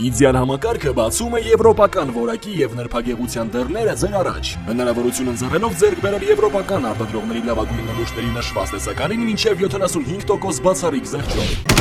Իդեալ համակարգը բացում է եվրոպական որակի եւ նրբագեղության դռները ձեր առաջ։ Հնարավորություն ընձեռելով ձեռք բերել եվրոպական արտադրողների լավագույն նմուշների նշված տեսականին մինչև 75% բացառիկ զեղչով։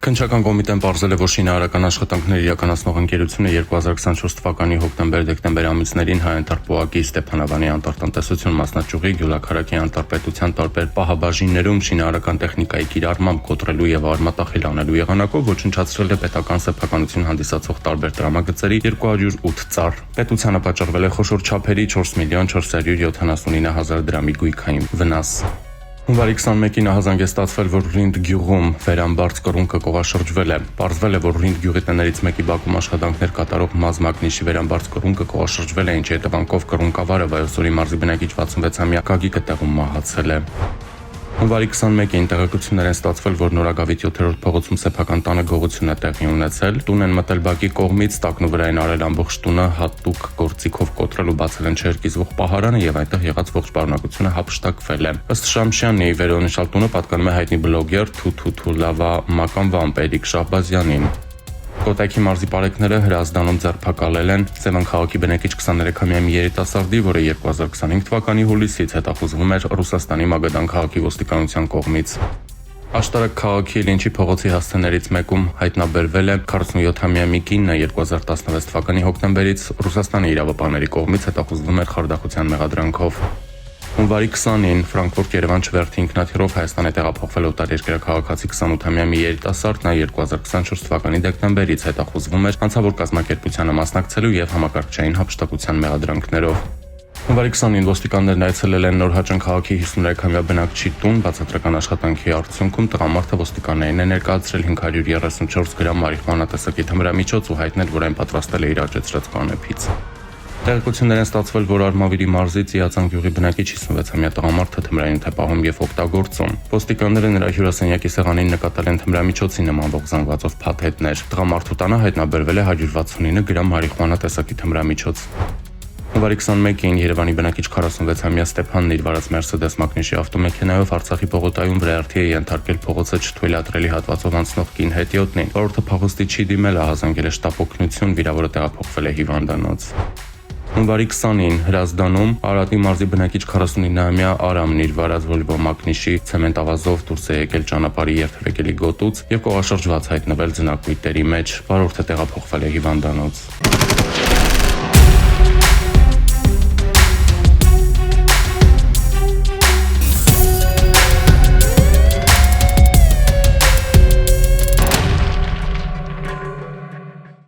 Քննչական կոմիտեն պարզել է, որ շինարարական աշխատանքներ իրականացնող ընկերությունը 2024 թվականի հոկտեմբեր-դեկտեմբեր ամիսներին հայ-անտառ Ստեփանավանի անտառտնտեսություն մասնաճյուղի Գյուլաքարակի անտառպետության տարբեր պահաբաժիններում շինարարական տեխնիկայի կիրառմամբ կոտրելու եւ արմատախիլ անելու եղանակով ոչնչացրել է պետական սեփականություն հանդիսացող տարբեր տրամագծերի 208 ծառ։ Պետությանը պատճառվել է խոշոր չափերի 4.479.000 դրամի գույքային վնաս։ Հունվարի 21-ին ահազանգ է ստացվել, որ Ռինդ գյուղում վերամբարձ կռունկը կողաշրջվել է։ Պարզվել է, որ Ռինդ գյուղի տներից մեկի բակում աշխատանքներ կատարող ՄԱԶ մագնիշի վերամբարձ կռունկը կողաշրջվել է, ինչի հետևանքով կռունկավարը Վայոց ձորի մարզի բնակիչ 66-ամյա Գագիկը տեղում մահացել է։ Հունվարի 21-ին տեղեկություններ են ստացվել, որ Նորագավիթ 7-րդ փողոցում սեփական տանը գողություն է տեղի ունեցել։ Տուն են մտել բակի կողմից, տակնու վրա են արել ամբողջ տունը հատուկ գործիքով կոտրել ու բացել են չերկիզվող պահարանը եւ այնտեղ եղած ողջ պարունակությունը հափշտակվել է։ Ըստ Շամշյանի, վերոնշյալ տունը պատկանում է հայտնի բլոգեր Թութուլավա մական վամպերիկ Շահբազյանին։ Կոտայքի մարզի պարեկները հրազդանում ձերբակալել են Սևան քաղաքի բնակիչ 23-ամյա մի երիտասարդի, որը 2025 թվականի հուլիսից հետախուզվում էր Ռուսաստանի Մագադան քաղաքի ոստիկանության կողմից։ Աշտարակ քաղաքի Լինչի փողոցի հասցեներից մեկում հայտնաբերվել է 47-ամյա մի կինը 2016 թվականի հոկտեմբերից Ռուսաստանի իրավապահների կողմից հետախուզվում էր խարդախության մեղադրանքով։ Հունվարի 20-ին Ֆրանկֆուրտ-Երևան չվերթի ինքնաթիռով Հայաստան է տեղափոխվել օտարերկրյա քաղաքացի 28-ամյա մի երիտասարդ, նա 2024 թվականի դեկտեմբերից հետախուզվում էր անձավոր կազմակերպությանը մասնակցելու եւ համակարգչային հափշտակության մեղադրանքներով։ Հունվարի 20-ին ոստիկաններն այցելել են Նորհաճան քաղաքի 53-ամյա բնակչի տուն, բացատրական աշխատանքի արդյունքում տղամարդը ոստիկաններին է ներկայացրել 534 գրամ մարիխուանա տեսակի թմրամիջոց ու հայտնել, որ այն պատրաստել է իր աճեցրած կանեփից։ Տեղեկություններ են ստացվել, որ Արմավիրի մարզից Իածան գյուղի բնակիչ 56-ամյա տղամարդը թմրանյութ է պահում եւ օգտագործում։ Ոստիկանները նրա հյուրասենյակի սեղանին նկատել են թմրամիջոցի նմանվող զանգվածով փաթեթներ։ Տղամարդու տանը հայտնաբերվել է 169 գրամ մարիխուանա տեսակի թմրամիջոց։ Հունվարի 21-ին Երևանի բնակիչ 46-ամյա Ստեփանն իր վարած Mercedes մագնիշի ավտոմեքենայով Արցախի պողոտայում վրայերթի է ենթարկել փողոցը չթույլատրելի հատվածով անցնող կին հետիոտնին։ Վարորդը փախուստի չի դիմել, ահազանգել է շտապօգնություն, վիրավորը տեղափոխվել է հիվանդանոց։ Հունվարի 20-ին Հրազդանում Արարատի մարզի բնակիչ 49-ամյա Արամն իր վարած Volvo մագնիշի ցեմենտավազով դուրս է եկել ճանապարհի երթևեկելի գոտուց եւ կողաշրջված հայտնվել ձնակույտերի մեջ։ Վարորդը տեղափոխվել է հիվանդանոց։